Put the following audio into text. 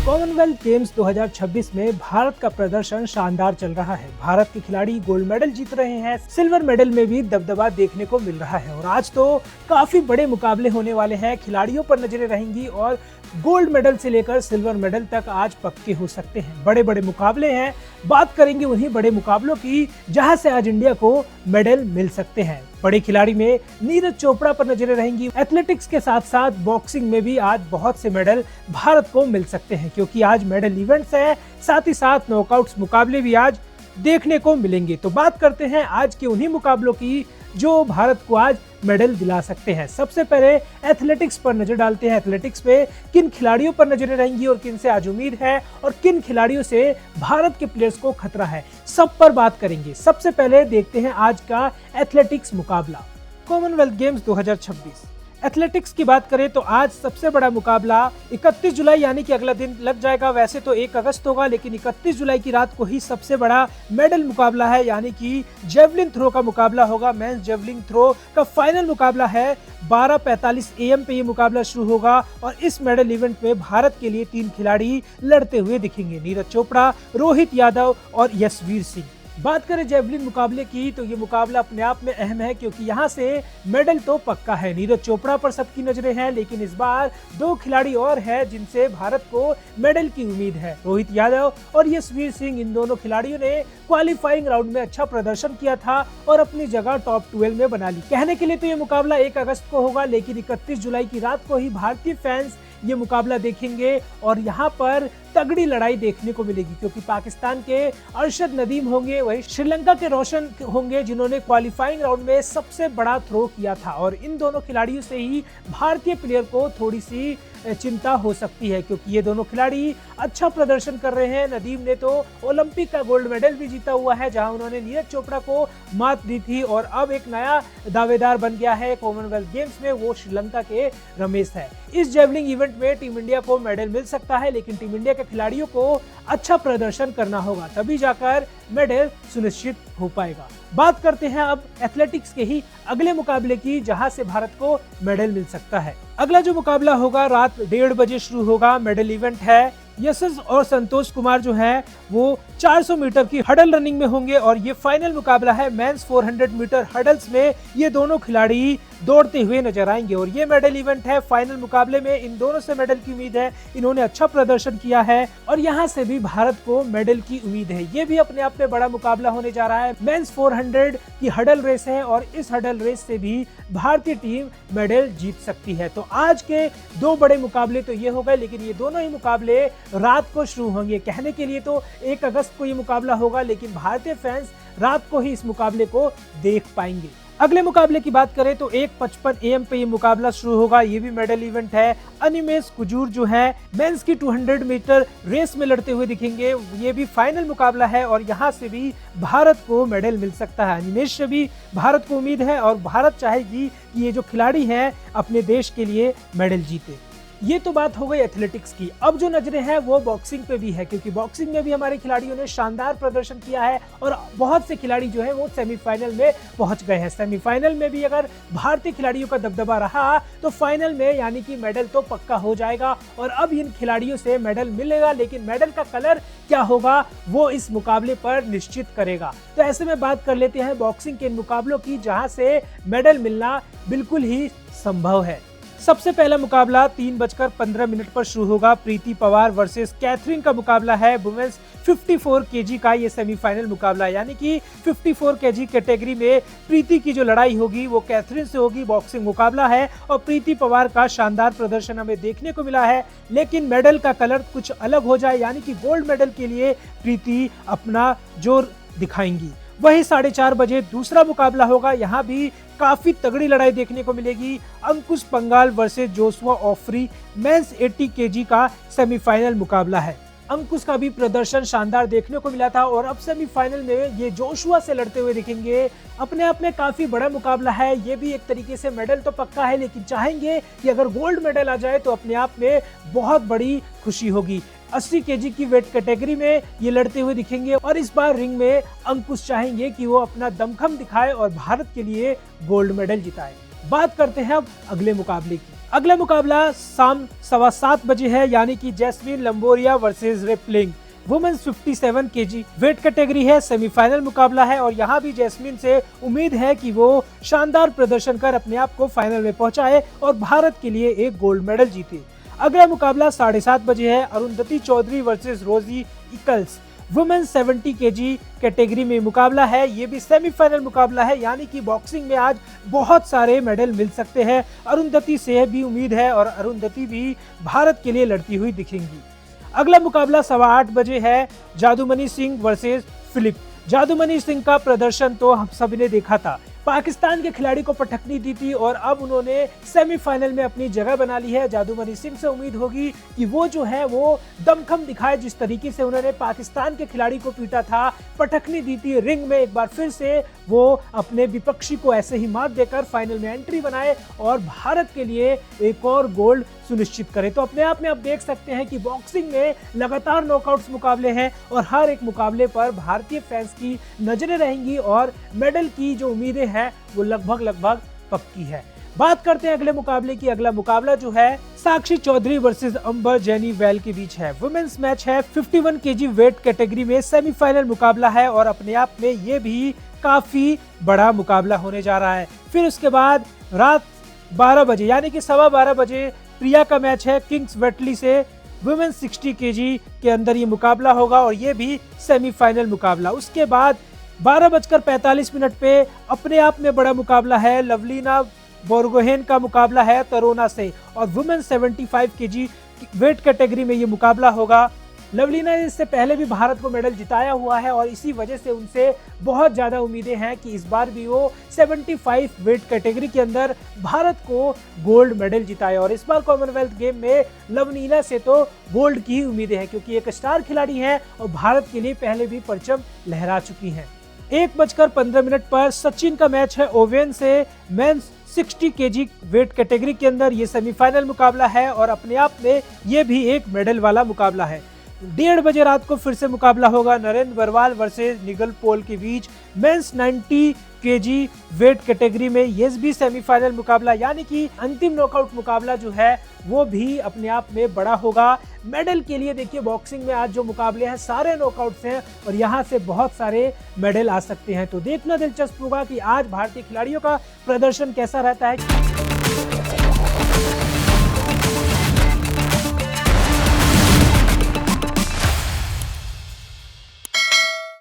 Commonwealth games 2026 में भारत का प्रदर्शन शानदार चल रहा है। भारत के खिलाड़ी गोल्ड मेडल जीत रहे हैं, सिल्वर मेडल में भी दबदबा देखने को मिल रहा है और आज तो काफी बड़े मुकाबले होने वाले हैं। खिलाड़ियों पर नजरें रहेंगी और गोल्ड मेडल से लेकर सिल्वर मेडल तक आज पक्के हो सकते हैं। बड़े बड़े मुकाबले हैं, बात करेंगे उन्हीं बड़े मुकाबलों की जहां से आज इंडिया को मेडल मिल सकते हैं। बड़े खिलाड़ी में नीरज चोपड़ा पर नजरें रहेंगी। एथलेटिक्स के साथ साथ बॉक्सिंग में भी आज बहुत से मेडल भारत को मिल सकते हैं क्योंकि आज मेडल इवेंट्स है, साथ ही साथ नॉकआउट्स मुकाबले भी आज देखने को मिलेंगे। तो बात करते हैं आज के उन्हीं मुकाबलों की जो भारत को आज मेडल दिला सकते हैं। सबसे पहले एथलेटिक्स पर नजर डालते हैं। एथलेटिक्स पे किन खिलाड़ियों पर नजरें रहेंगी और किन से आज उम्मीद है और किन खिलाड़ियों से भारत के प्लेयर्स को खतरा है, सब पर बात करेंगे। सबसे पहले देखते हैं आज का एथलेटिक्स मुकाबला। कॉमनवेल्थ गेम्स 2026 एथलेटिक्स की बात करें तो आज सबसे बड़ा मुकाबला 31 जुलाई यानी कि अगला दिन लग जाएगा। वैसे तो 1 अगस्त होगा, लेकिन 31 जुलाई की रात को ही सबसे बड़ा मेडल मुकाबला है, यानी कि जेवलिन थ्रो का मुकाबला होगा। मेंस जेवलिन थ्रो का फाइनल मुकाबला है। 12:45 AM पे ये मुकाबला शुरू होगा और इस मेडल इवेंट में भारत के लिए 3 खिलाड़ी लड़ते हुए दिखेंगे, नीरज चोपड़ा, रोहित यादव और यशवीर सिंह। बात करें जेवलिन मुकाबले की तो ये मुकाबला अपने आप में अहम है क्योंकि यहाँ से मेडल तो पक्का है। नीरज चोपड़ा पर सबकी नजरें हैं, लेकिन इस बार 2 खिलाड़ी और हैं जिनसे भारत को मेडल की उम्मीद है, रोहित यादव और यशवीर सिंह। इन दोनों खिलाड़ियों ने क्वालिफाइंग राउंड में अच्छा प्रदर्शन किया था और अपनी जगह टॉप 12 में बना ली। कहने के लिए तो ये मुकाबला 1 अगस्त को होगा, लेकिन 31 जुलाई की रात को ही भारतीय फैंस ये मुकाबला देखेंगे और यहाँ पर तगड़ी लड़ाई देखने को मिलेगी क्योंकि पाकिस्तान के अरशद नदीम होंगे, वही श्रीलंका के रोशन होंगे जिन्होंने क्वालिफाइंग राउंड में सबसे बड़ा थ्रो किया था और इन दोनों खिलाड़ियों से ही भारतीय प्लेयर को थोड़ी सी चिंता हो सकती है क्योंकि ये दोनों खिलाड़ी अच्छा प्रदर्शन कर रहे हैं। नदीम ने तो ओलंपिक का गोल्ड मेडल भी जीता हुआ है जहां उन्होंने नीरज चोपड़ा को मात दी थी और अब एक नया दावेदार बन गया है कॉमनवेल्थ गेम्स में, वो श्रीलंका के रमेश है। इस जेवलिन इवेंट में टीम इंडिया को मेडल मिल सकता है, लेकिन टीम इंडिया के खिलाड़ियों को अच्छा प्रदर्शन करना होगा, तभी जाकर मेडल सुनिश्चित हो पाएगा। बात करते हैं अब एथलेटिक्स के ही अगले मुकाबले की जहां से भारत को मेडल मिल सकता है। अगला जो मुकाबला होगा रात 1:30 बजे शुरू होगा। मेडल इवेंट है। यशस और संतोष कुमार जो है वो 400 मीटर की हडल रनिंग में होंगे और ये फाइनल मुकाबला है। मेंस 400 मीटर हडल्स में ये दोनों खिलाड़ी दौड़ते हुए नजर आएंगे और ये मेडल इवेंट है। फाइनल मुकाबले में इन दोनों से मेडल की उम्मीद है। इन्होंने अच्छा प्रदर्शन किया है और यहाँ से भी भारत को मेडल की उम्मीद है। ये भी अपने आप में बड़ा मुकाबला होने जा रहा है। मेंस 400 की हडल रेस है और इस हडल रेस से भी भारतीय टीम मेडल जीत सकती है। तो आज के 2 बड़े मुकाबले तो ये हो गए, लेकिन ये दोनों ही मुकाबले रात को शुरू होंगे। कहने के लिए तो 1 अगस्त को ये मुकाबला होगा, लेकिन भारतीय फैंस रात को ही इस मुकाबले को देख पाएंगे। अगले मुकाबले की बात करें तो 1:55 AM पे ये मुकाबला शुरू होगा। ये भी मेडल इवेंट है। अनिमेश कुजूर जो है मेंस की 200 मीटर रेस में लड़ते हुए दिखेंगे। ये भी फाइनल मुकाबला है और यहाँ से भी भारत को मेडल मिल सकता है। अनिमेश से भी भारत को उम्मीद है और भारत चाहेगी कि ये जो खिलाड़ी हैं अपने देश के लिए मेडल जीते। ये तो बात हो गई एथलेटिक्स की। अब जो नजरें हैं वो बॉक्सिंग पे भी है क्योंकि बॉक्सिंग में भी हमारे खिलाड़ियों ने शानदार प्रदर्शन किया है और बहुत से खिलाड़ी जो है वो सेमीफाइनल में पहुंच गए हैं। सेमीफाइनल में भी अगर भारतीय खिलाड़ियों का दबदबा रहा तो फाइनल में यानी कि मेडल तो पक्का हो जाएगा और अब इन खिलाड़ियों से मेडल मिलेगा, लेकिन मेडल का कलर क्या होगा वो इस मुकाबले पर निश्चित करेगा। तो ऐसे में बात कर लेते हैं बॉक्सिंग के मुकाबलों की जहां से मेडल मिलना बिल्कुल ही संभव है। सबसे पहला मुकाबला 3:15 पर शुरू होगा। प्रीति पवार वर्सेस कैथरीन का मुकाबला है। वुमेन्स 54 kg का ये सेमीफाइनल मुकाबला है, यानी कि 54 kg कैटेगरी में प्रीति की जो लड़ाई होगी वो कैथरीन से होगी। बॉक्सिंग मुकाबला है और प्रीति पवार का शानदार प्रदर्शन हमें देखने को मिला है, लेकिन मेडल का कलर कुछ अलग हो जाए, यानी कि गोल्ड मेडल के लिए प्रीति अपना जोर दिखाएंगी। वही 4:30 बजे दूसरा मुकाबला होगा। यहाँ भी काफी तगड़ी लड़ाई देखने को मिलेगी। Ankush Pangal versus Joshua Ofori men's 80 kg का सेमीफाइनल मुकाबला है। अंकुश का भी प्रदर्शन शानदार देखने को मिला था और अब सेमीफाइनल में ये जोशुआ से लड़ते हुए दिखेंगे। अपने आप में काफी बड़ा मुकाबला है। ये भी एक तरीके से मेडल तो पक्का है, लेकिन चाहेंगे कि अगर गोल्ड मेडल आ जाए तो अपने आप में बहुत बड़ी खुशी होगी। 80 kg की वेट कैटेगरी में ये लड़ते हुए दिखेंगे और इस बार रिंग में अंकुश चाहेंगे कि वो अपना दमखम दिखाए और भारत के लिए गोल्ड मेडल जिताए। बात करते हैं अब अगले मुकाबले की। अगला मुकाबला शाम 7:15 बजे है, यानी कि जैस्मिन लंबोरिया वर्सेस रिपलिंग। वुमेन्स 57 केजी वेट कैटेगरी है, सेमीफाइनल मुकाबला है और यहाँ भी जैस्मिन से उम्मीद है कि वो शानदार प्रदर्शन कर अपने आप को फाइनल में पहुंचाए और भारत के लिए एक गोल्ड मेडल जीते। अगला मुकाबला 7:30 बजे है, अरुंधति चौधरी वर्सेस रोजी इकल्स। वुमेन्स 70 केजी कैटेगरी में मुकाबला है, ये भी सेमीफाइनल मुकाबला है, यानी कि बॉक्सिंग में आज बहुत सारे मेडल मिल सकते हैं। अरुंधति से भी उम्मीद है और अरुंधति भी भारत के लिए लड़ती हुई दिखेंगी। अगला मुकाबला 8:15 बजे है, जादूमनी सिंह वर्सेस फिलिप। जादूमनी सिंह का प्रदर्शन तो हम सभी ने देखा था, पाकिस्तान के खिलाड़ी को पटखनी दी थी और अब उन्होंने सेमीफाइनल में अपनी जगह बना ली है। जादूमनी सिंह से उम्मीद होगी कि वो जो है वो दमखम दिखाए, जिस तरीके से उन्होंने पाकिस्तान के खिलाड़ी को पीटा था, पटखनी दी थी रिंग में, एक बार फिर से वो अपने विपक्षी को ऐसे ही मात देकर फाइनल में एंट्री बनाए और भारत के लिए एक और गोल्ड सुनिश्चित करे। तो अपने आप में आप देख सकते हैं कि बॉक्सिंग में लगातार नॉकआउट्स मुकाबले हैं और हर एक मुकाबले पर भारतीय फैंस की नजरें रहेंगी और मेडल की जो उम्मीदें हैं वो लगभग पक्की है। बात करते हैं अगले मुकाबले की। अगला मुकाबला जो है साक्षी चौधरी वर्सेस अंबर जेनी वेल के बीच है। वुमेन्स मैच है, 51 केजी वेट कैटेगरी में सेमीफाइनल मुकाबला है और अपने आप में ये भी काफी बड़ा मुकाबला होने जा रहा है। फिर उसके बाद रात 12 बजे यानी कि 12:15 बजे प्रिया का मैच है किंग्स वेटली से। वुमेन्स 60 केजी के अंदर ये मुकाबला होगा और ये भी सेमीफाइनल मुकाबला। उसके बाद 12:45 पे अपने आप में बड़ा मुकाबला है, लवलीना बोरगोहेन का मुकाबला है तरोना से और वुमेन 75 केजी वेट कैटेगरी में ये मुकाबला होगा। लवलीना ने इससे पहले भी भारत को मेडल जिताया हुआ है और इसी वजह से उनसे बहुत ज्यादा उम्मीदें हैं कि इस बार भी वो 75 वेट कैटेगरी के अंदर भारत को गोल्ड मेडल जिताए। और इस बार कॉमनवेल्थ गेम में लवलीना से तो गोल्ड की ही उम्मीदें हैं, क्योंकि एक स्टार खिलाड़ी हैं और भारत के लिए पहले भी परचम लहरा चुकी हैं। 1:15 पर सचिन का मैच है ओवेन से। मेंस 60 केजी वेट कैटेगरी के अंदर ये सेमीफाइनल मुकाबला है और अपने आप में ये भी एक मेडल वाला मुकाबला है। 1:30 बजे रात को फिर से मुकाबला होगा नरेंद्र बरवाल वर्सेस निगल पोल के बीच। मेंस 90 केजी वेट कैटेगरी में ये भी सेमीफाइनल मुकाबला, यानी कि अंतिम नॉकआउट मुकाबला जो है वो भी अपने आप में बड़ा होगा। मेडल के लिए देखिए बॉक्सिंग में आज जो मुकाबले हैं सारे नॉकआउट्स हैं और यहाँ से बहुत सारे मेडल आ सकते हैं। तो देखना दिलचस्प होगा कि आज भारतीय खिलाड़ियों का प्रदर्शन कैसा रहता है।